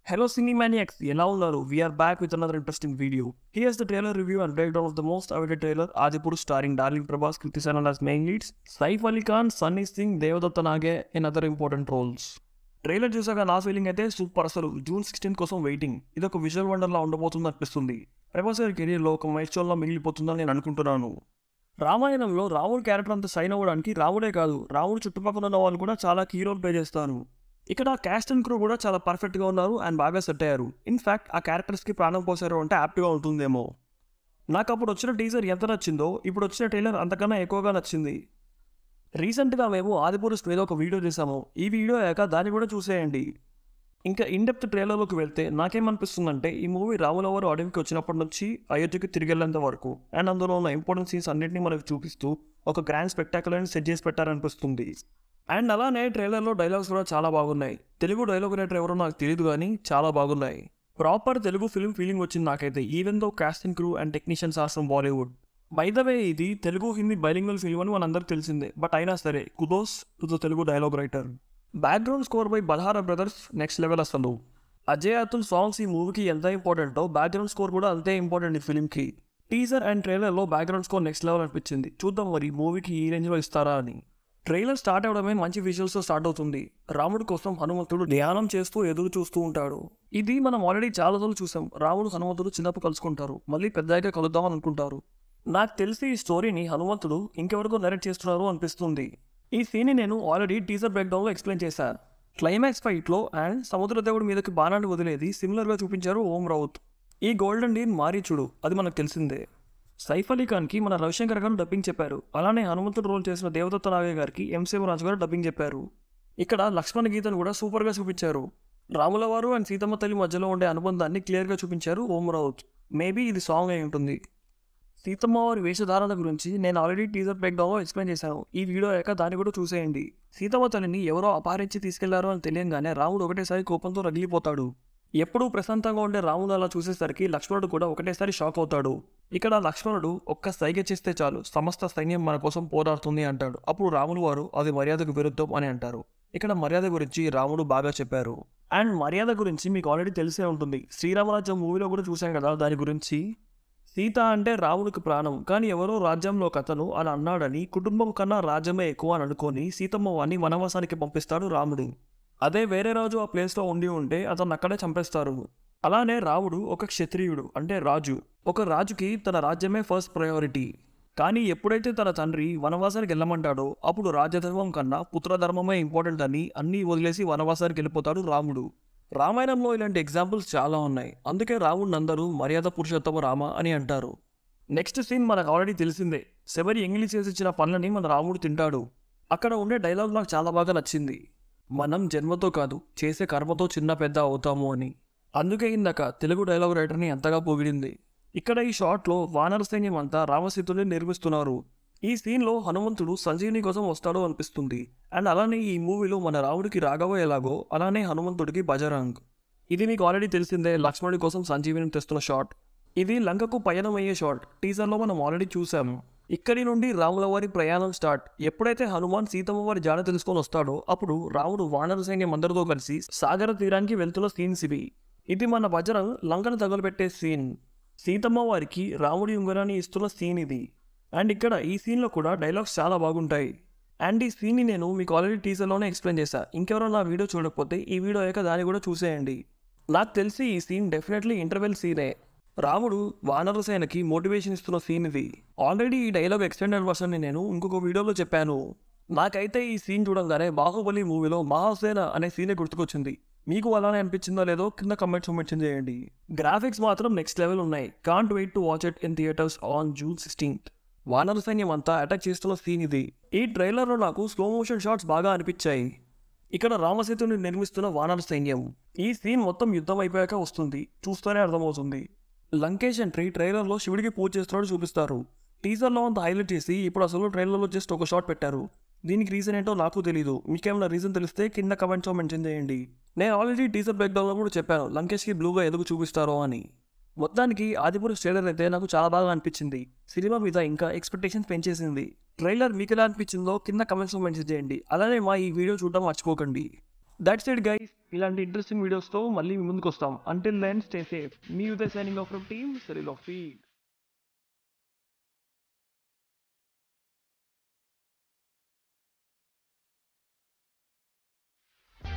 Hello Cinemaniacs, ఎలా ఉన్నారు? We are back with another interesting video. Here's the trailer review and breakdown of the most awaited trailer, Adipur starring Darling Prabhas, Kriti Sanon as main leads, Saif Ali Khan, Sunny Singh, Devadatta Nage in other important roles. Trailer చూసాక నా feeling అయితే super. అసలు June 16 కోసం waiting. ఇది ఒక visual Wonderla ఉండబోతుంది అనిపిస్తుంది. ప్రభాస్ గారి కెరీర్లో ఒక మైల్స్టోన్లా మిగిలిపోతుందని నేను అనుకుంటున్నాను. రామాయణంలో రాముడు క్యారెక్టర్ అంతా సైన్ అవ్వడానికి రాముడే కాదు, రాముడు చుట్టుపక్కల ఉన్న వాళ్ళు కూడా చాలా కీ రోల్ ప్లే చేస్తారు. ఇక్కడ క్యాస్ట్ అండ్ క్రూ కూడా చాలా పర్ఫెక్ట్గా ఉన్నారు అండ్ బాగా సెట్ అయ్యారు. ఇన్ఫ్యాక్ట్ ఆ క్యారెక్టర్స్కి ప్రాణం పోసారు అంటే యాప్ట్గా ఉంటుందేమో. నాకు అప్పుడు వచ్చిన టీజర్ ఎంత నచ్చిందో ఇప్పుడు వచ్చిన ట్రైలర్ అంతకన్నా ఎక్కువగా నచ్చింది. రీసెంట్గా మేము ఆదిపురుష్ మీద ఒక వీడియో చేసాము. ఈ వీడియో అయ్యాక దాన్ని కూడా చూసేయండి. ఇంకా ఇన్డెప్త్ ట్రైలర్లోకి వెళ్తే నాకేమనిపిస్తుందంటే ఈ మూవీ రాముల వారు అడవికి వచ్చినప్పటి నుంచి అయోధ్యకి తిరిగి వెళ్ళేంత వరకు అండ్ అందులో ఉన్న ఇంపార్టెంట్ సీన్స్ అన్నింటినీ మనకు చూపిస్తూ ఒక గ్రాండ్ స్పెక్టాకులర్ని సెట్ చేసి పెట్టారనిపిస్తుంది. అండ్ అలానే ట్రైలర్లో డైలాగ్స్ కూడా చాలా బాగున్నాయి. తెలుగు డైలాగ్ రైటర్ ఎవరో నాకు తెలియదు కానీ చాలా బాగున్నాయి. ప్రాపర్ తెలుగు ఫిల్మ్ ఫీలింగ్ వచ్చింది నాకైతే, even though cast and crew and technicians are from Bollywood. By the way ఇది తెలుగు హిందీ బైలింగ్వల్ ఫిల్మ్ అని మనందరికి తెలిసిందే, బట్ అయినా సరే కుదోస్ to the Telugu dialogue writer. Background score by Balhara brothers next level అసలు. అజయ్ అతుల్ సాంగ్స్ ఈ మూవీకి ఎంత ఇంపార్టెంటో బ్యాక్గ్రౌండ్ స్కోర్ కూడా అంతే ఇంపార్టెంట్ ఈ ఫిల్మ్కి. టీజర్ అండ్ ట్రైలర్లో బ్యాక్గ్రౌండ్ స్కోర్ నెక్స్ట్ లెవెల్ అనిపించింది. చూద్దాం మరి మూవీకి ఈ రేంజ్లో ఇస్తారా అని. ట్రైలర్ స్టార్ట్ అవడమే మంచి విజువల్స్తో స్టార్ట్ అవుతుంది. రాముడి కోసం హనుమంతుడు ధ్యానం చేస్తూ ఎదురు చూస్తూ ఉంటాడు. ఇది మనం ఆల్రెడీ చాలా రోజులు చూసాం. రాముడు హనుమంతుడు చిన్నప్పుడు కలుసుకుంటారు, మళ్ళీ పెద్దగా కలుద్దామని అనుకుంటారు. నాకు తెలిసి ఈ స్టోరీని హనుమంతుడు ఇంకెవరికో నరేట్ చేస్తున్నారు అనిపిస్తుంది. ఈ సీన్ని నేను ఆల్రెడీ టీజర్ బ్రేక్డౌన్లో ఎక్స్ప్లెయిన్ చేశాను. క్లైమాక్స్ ఫైట్లో అండ్ సముద్రదేవుడి మీదకి బాణాన్ని వదిలేది సిమిలర్గా చూపించారు ఓం రౌత్. ఈ గోల్డెన్ డీన్ మారీచుడు, అది మనకు తెలిసిందే. సైఫ్ అలీ ఖాన్కి మన రవిశంకర్ గారు డబ్బింగ్ చెప్పారు. అలానే హనుమంతుడు రోల్ చేసిన దేవదత్త నాగే గారికి ఎంసీవరాజు గారు డబ్బింగ్ చెప్పారు. ఇక్కడ లక్ష్మణ గీతను కూడా సూపర్గా చూపించారు. రాముల వారు అండ్ సీతమ్మ తల్లి మధ్యలో ఉండే అనుబంధాన్ని క్లియర్గా చూపించారు ఓం రౌత్. మేబీ ఇది సాంగ్ అయి ఉంటుంది. సీతమ్మ వారి వేషధారణ గురించి నేను ఆల్రెడీ టీజర్ బ్రేక్డౌన్లో ఎక్స్ప్లెయిన్ చేశాను. ఈ వీడియో అయ్యాక దాన్ని కూడా చూసేయండి. సీతమ్మ తల్లిని ఎవరో అపహరించి తీసుకెళ్లారు అని తెలియగానే రాముడు ఒకటేసారి కోపంతో రగిలిపోతాడు. ఎప్పుడూ ప్రశాంతంగా ఉండే రాముడు అలా చూసేసరికి లక్ష్మణుడు కూడా ఒకటేసారి షాక్ అవుతాడు. ఇక్కడ లక్ష్మణుడు ఒక్క సైగ చేస్తే చాలు సమస్త సైన్యం మన కోసం పోరాడుతుంది అంటాడు. అప్పుడు రాములు వారు అది మర్యాదకు విరుద్ధం అని అంటారు. ఇక్కడ మర్యాద గురించి రాముడు బాగా చెప్పారు. అండ్ మర్యాద గురించి మీకు ఆల్రెడీ తెలిసే ఉంటుంది, శ్రీరామరాజ్యం మూవీలో కూడా చూసాం కదా దాని గురించి. సీత అంటే రాముడికి ప్రాణం, కానీ ఎవరో రాజ్యంలో కథను అలా అన్నాడని కుటుంబం కన్నా రాజ్యమే ఎక్కువ అని అనుకొని సీతమ్మ వారిని వనవాసానికి పంపిస్తాడు రాముడు. అదే వేరే రాజు ఆ ప్లేస్లో ఉండి ఉంటే అతను అక్కడే చంపేస్తారు. అలానే రాముడు ఒక క్షత్రియుడు అంటే రాజు. ఒక రాజుకి తన రాజ్యమే ఫస్ట్ ప్రయారిటీ. కానీ ఎప్పుడైతే తన తండ్రి వనవాసానికి వెళ్ళమంటాడో అప్పుడు రాజ్యధర్మం కన్నా పుత్రధర్మమే ఇంపార్టెంట్ అని అన్నీ వదిలేసి వనవాసానికి వెళ్ళిపోతాడు రాముడు. రామాయణంలో ఇలాంటి ఎగ్జాంపుల్స్ చాలా ఉన్నాయి. అందుకే రాముడిని అందరూ మర్యాద పురుషోత్తమ రామ అని అంటారు. నెక్స్ట్ సీన్ మనకు ఆల్రెడీ తెలిసిందే. శబరి ఎంగిలి చేసి ఇచ్చిన పనులని మన రాముడు తింటాడు. అక్కడ ఉండే డైలాగ్ నాకు చాలా బాగా నచ్చింది. మనం జన్మతో కాదు చేసే కర్మతో చిన్న పెద్ద అవుతాము అని. అందుకే ఇందాక తెలుగు డైలాగ్ రైటర్ని ఎంతగా పొగిడింది. ఇక్కడ ఈ షాట్లో వానర సైన్యం అంతా రామసీతుల్ని నిర్మిస్తున్నారు. ఈ సీన్లో హనుమంతుడు సంజీవిని కోసం వస్తాడో అనిపిస్తుంది. అండ్ అలానే ఈ మూవీలో మన రాముడికి రాఘవ ఎలాగో అలానే హనుమంతుడికి బజరంగ్. ఇది మీకు ఆల్రెడీ తెలిసిందే, లక్ష్మణుడి కోసం సంజీవిని తెస్తున్న షాట్. ఇది లంకకు పయనం అయ్యే షాట్. టీజర్లో మనం ఆల్రెడీ చూసాము. ఇక్కడి నుండి రాముల వారి ప్రయాణం స్టార్ట్. ఎప్పుడైతే హనుమాన్ సీతమ్మ వారి జాడ తెలుసుకొని వస్తాడో అప్పుడు రాముడు వానర సైన్యం అందరితో కలిసి సాగర తీరానికి వెళ్తున్న సీన్స్ ఇవి. ఇది మన బజరంగ్ లంకను తగులుపెట్టే సీన్. సీతమ్మ వారికి రాముడి ఉంగరాన్ని ఇస్తున్న సీన్ ఇది. అండ్ ఇక్కడ ఈ సీన్లో కూడా డైలాగ్స్ చాలా బాగుంటాయి. అండ్ ఈ సీన్ని నేను మీకు ఆల్రెడీ టీజర్లోనే ఎక్స్ప్లెయిన్ చేశాను. ఇంకెవరో నా వీడియో చూడకపోతే ఈ వీడియో అయ్యాక దాన్ని కూడా చూసేయండి. నాకు తెలిసి ఈ సీన్ డెఫినెట్లీ ఇంటర్వెల్ సీనే. రాముడు వానర సేనకి మోటివేషన్ ఇస్తున్న సీన్ ఇది. ఆల్రెడీ ఈ డైలాగ్ ఎక్స్టెండెడ్ వర్షన్ని నేను ఇంకొక వీడియోలో చెప్పాను. నాకైతే ఈ సీన్ చూడంగానే బాహుబలి మూవీలో మహాసేన అనే సీనే గుర్తుకొచ్చింది. మీకు అలానే అనిపించిందో లేదో కింద కమెంట్స్ మెన్షన్ చేయండి. గ్రాఫిక్స్ మాత్రం నెక్స్ట్ లెవెల్ ఉన్నాయి. Can't wait to watch it in theatres on June 16th. వానర సైన్యం అంతా అటాక్ చేస్తున్న సీన్ ఇది. ఈ ట్రైలర్లో నాకు స్లో మోషన్ షాట్స్ బాగా అనిపించాయి. ఇక్కడ రామసేతుని నిర్మిస్తున్న వానర సైన్యం. ఈ సీన్ మొత్తం యుద్ధం అయిపోయాక వస్తుంది, చూస్తూనే అర్థమవుతుంది. లంకేష్ ఎంట్రీ ట్రైలర్లో శివుడికి పూజ చేస్తున్నాడు చూపిస్తారు. టీజర్లో అంత హైలైట్ చేసి ఇప్పుడు అసలు ట్రైలర్లో జస్ట్ ఒక షాట్ పెట్టారు. దీనికి రీజన్ ఏంటో నాకు తెలీదు. మీకేమైనా రీజన్ తెలిస్తే కింద కమెంట్స్లో మెన్షన్ చేయండి. నేను ఆల్రెడీ టీజర్ బ్రేక్డౌన్లో కూడా చెప్పాను లంకేష్కి బ్లూగా ఎందుకు చూపిస్తారో అని. మొత్తానికి ఆదిపురుష్ ట్రైలర్ అయితే నాకు చాలా బాగా అనిపించింది. సినిమా మీద ఇంకా ఎక్స్పెక్టేషన్స్ పెంచేసింది. ట్రైలర్ మీకు ఎలా అనిపించిందో కింద కమెంట్స్లో మెన్షన్ చేయండి. అలానే మా ఈ వీడియో చూడడం మర్చిపోకండి. దట్స్ ఇట్ గైస్, ఇలాంటి ఇంట్రెస్టింగ్ వీడియోస్తో మళ్ళీ మీ ముందుకు వస్తాం. Until then stay safe. మీ youth signing off from team సెరిల్ ఆఫ్ ఫీడ్.